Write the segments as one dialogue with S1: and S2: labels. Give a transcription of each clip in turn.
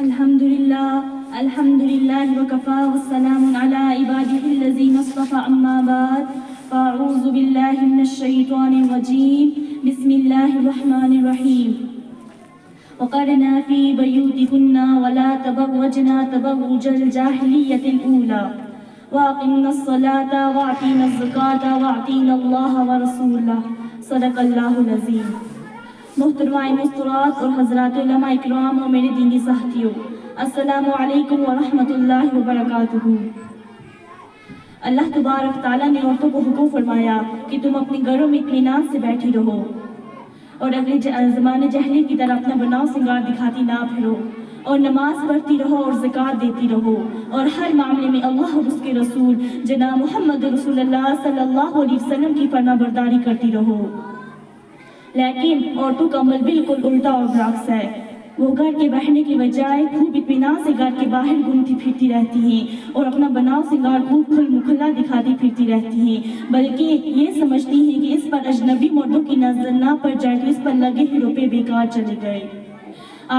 S1: الحمدللہ وکفا والسلام علی عباده الذین اصطفى اما بعد فاعوذ باللہ من الشیطان الرجیم بسم اللہ الرحمن الرحیم وقرنا فی بیوتکن ولا تبرجنا تبرج الجاہلیۃ الاولی واقمنا الصلاة واعطینا الزکاة واعطینا اللہ ورسولہ صدق اللہ العظیم۔ محترمہ مستورات اور حضرات علماء اکرام اور میرے دینی ساتھیوں، السلام علیکم ورحمۃ اللہ وبرکاتہ۔ اللہ تبارک تعالیٰ نے عورتوں کو حکم فرمایا کہ تم اپنے گھروں میں اطمینان سے بیٹھی رہو اور اگلے زمانے جاہلیت کی طرح اپنا بناؤ سنگار دکھاتی نہ پھرو، اور نماز پڑھتی رہو اور زکوٰۃ دیتی رہو، اور ہر معاملے میں اللہ اور اس کے رسول جناب محمد رسول اللہ صلی اللہ علیہ وسلم کی فرما برداری کرتی رہو۔ لیکن عورتوں کا عمل بالکل الٹا اور برعکس ہے۔ وہ گھر کے بیٹھنے کی بجائے خوب اطمینان سے گھر کے باہر گھومتی پھرتی رہتی ہیں اور اپنا بناؤ سنگار خوب کھل مکھلا دکھاتی پھرتی رہتی ہیں، بلکہ یہ سمجھتی ہیں کہ اس پر اجنبی مردوں کی نظر نہ پڑ جائے تو اس پر لگے ہی روپے بیکار چلے گئے۔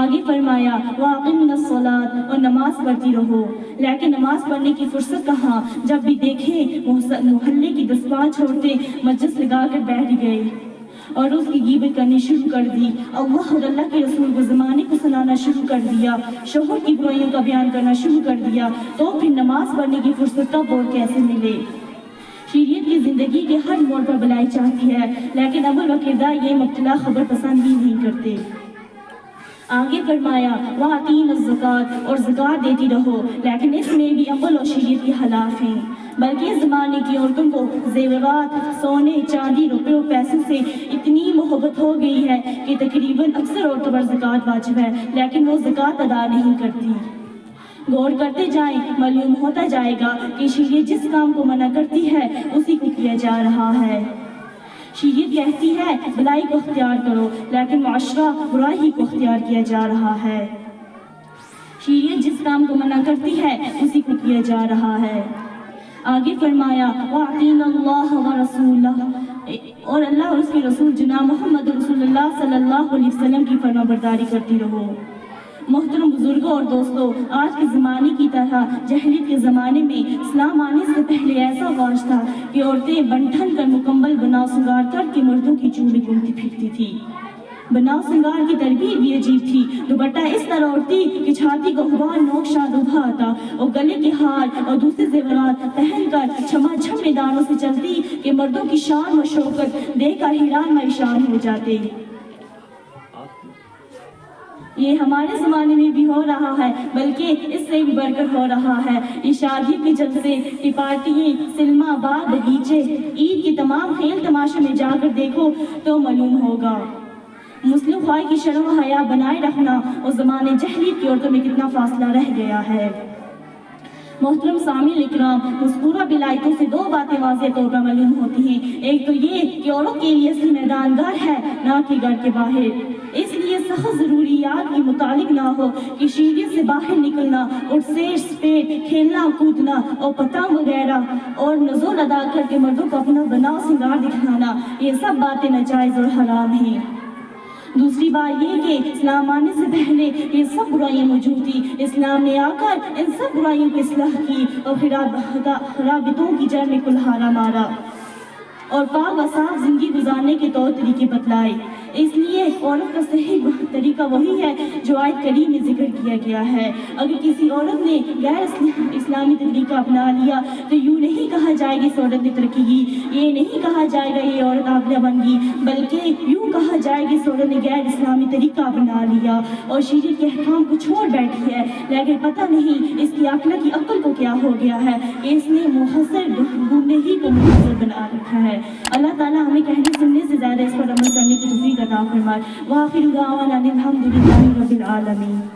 S1: آگے فرمایا وَأَقِمْنَا الصَّلَاةَ، اور نماز پڑھتی رہو، لیکن نماز پڑھنے کی فرصت کہاں، جب بھی دیکھیں محلے کی دستار چھوڑتے مجلس لگا کر بیٹھ گئے اور اس کی غیبت کرنی شروع کر دی، اللہ اور اللہ کے رسول کو زمانے کو سنانا شروع کر دیا، شوہر کی برائیوں کا بیان کرنا شروع کر دیا، تو پھر نماز پڑھنے کی فرصت کب اور کیسے ملے؟ شریعت کی زندگی کے ہر موڑ پر بلائی چاہتی ہے، لیکن عمل و کردار یہ مبتلا خبر پسند ہی نہیں کرتے۔ آگے فرمایا وَآتِينَ الزَّكَاةَ، اور زکوٰۃ دیتی رہو، لیکن اس میں بھی عمل اور شریعت کے خلاف ہیں، بلکہ اس زمانے کی عورتوں کو زیورات، سونے، چاندی، روپے اور پیسوں سے اتنی محبت ہو گئی ہے کہ تقریباً اکثر عورتوں پر زکوٰۃ واجب ہے، لیکن وہ زکوٰۃ ادا نہیں کرتی۔ غور کرتے جائیں، معلوم ہوتا جائے گا کہ شریعت جس کام کو منع کرتی ہے اسی کو کیا جا رہا ہے۔ شریعت کہتی ہے بھلائی کو اختیار کرو، لیکن معاشرہ برائی کو اختیار کیا جا رہا ہے۔ شریعت جس کام کو منع کرتی ہے اسی کو کیا جا رہا ہے۔ آگے فرمایا وَأَطِيعُوا اللَّهَ وَرَسُولَهُ، اور اللہ اور اس کے رسول جناب محمد رسول اللہ صلی اللہ علیہ وسلم کی فرما برداری کرتی رہو۔ محترم بزرگوں اور دوستوں، آج کے زمانے کی طرح جاہلیت کے زمانے میں اسلام آنے سے پہلے ایسا رواج تھا کہ عورتیں بن ٹھن کر مکمل بناؤ سنگار کر کے مردوں کی چوب میں گھومتی پھرتی تھی۔ بناؤ سنگار کی تربیت بھی عجیب تھی، دوپٹہ اس طرح اوڑھتی کہ چھاتی کو غبار نوکشاد ابھا آتا، اور گلے کے ہار اور دوسرے زیورات پہن کر چھما چھم میدانوں سے چلتی کہ مردوں کی شان و شوکت دیکھ کر حیران مایشان ہو جاتے۔ یہ ہمارے زمانے میں بھی ہو رہا ہے، بلکہ اس سے بھی بڑھ کر ہو رہا ہے۔ یہ شادی کے جلسے، یہ پارٹیاں، سنیما، باغ، باغیچے، عید کے تمام کھیل تماشے میں جا کر دیکھو تو معلوم ہوگا مسلم خواہ کی شرم و حیا بنائے رکھنا اور زمانے جاہلیت کی عورتوں میں کتنا فاصلہ رہ گیا ہے۔ محترم سامعین اکرام، مذکورہ بلایتوں سے دو باتیں واضح طور پر معلوم ہوتی ہیں۔ ایک تو یہ کہ عورت کے لیے اصلی میدان گھر ہے، نہ کہ گھر کے باہر، اس لیے سخت ضروریات کے متعلق نہ ہو کہ شریعت سے باہر نکلنا اور سیر سپیٹ، کھیلنا کودنا اور پتنگ وغیرہ اور نزول ادا کر کے مردوں کو اپنا بناؤ سنگار دکھانا، یہ سب باتیں ناجائز اور حرام ہیں۔ دوسری بات یہ کہ اسلام آنے سے پہلے یہ سب برائیاں موجود تھی، اسلام نے آ کر ان سب برائیوں کی اصلاح کی اور خرابتوں کی جڑ میں کلہارا مارا اور پاک و صاف زندگی گزارنے کے طور طریقے بتلائے۔ اس لیے عورت کا صحیح طریقہ وہی ہے جو آیت کریم میں ذکر کیا گیا ہے۔ اگر کسی عورت نے غیر اسلامی طریقہ اپنا لیا تو یوں نہیں کہا جائے گا اس عورت نے ترقی کی، یہ نہیں کہا جائے گا یہ عورت عاقلہ بن گئی، بلکہ یوں کہا جائے گا اس عورت نے غیر اسلامی طریقہ اپنا لیا اور شریعت کے احکام کو چھوڑ بیٹھی ہے، لیکن پتہ نہیں اس کی عاقلہ کی عقل کو کیا ہو گیا ہے کہ اس نے محصر گمراہی کو محصر بنا رکھا ہے۔ اللہ تعالیٰ ہمیں کہنے سننے سے زیادہ اس پر عمل کرنے کی توفیق عطا فرمائے۔ وآخر دعوانا الحمد للہ رب العالمین۔